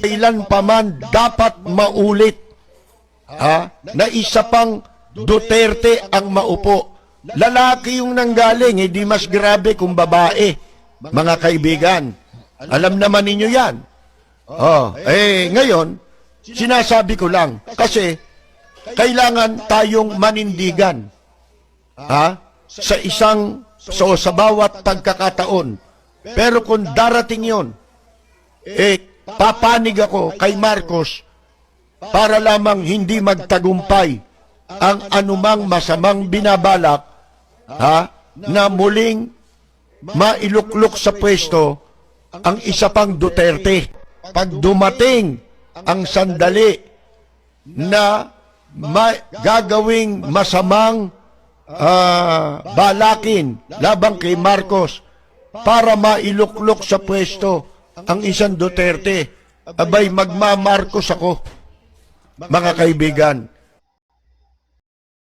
kailan pa man dapat maulit na isa pang Duterte ang maupo. Lalaki yung nanggaling, hindi mas grabe kung babae, mga kaibigan. Alam naman ninyo yan. Ngayon, sinasabi ko lang, kasi kailangan tayong manindigan sa bawat pagkakataon. Pero kung darating yon, papanig ako kay Marcos para lamang hindi magtagumpay ang anumang masamang binabalak na muling mailuklok sa pwesto ang isa pang Duterte. Pag dumating ang sandali na gagawing masamang balakin labang kay Marcos para mailuklok sa pwesto ang isang Duterte, abay magmamarcos ako, mga kaibigan.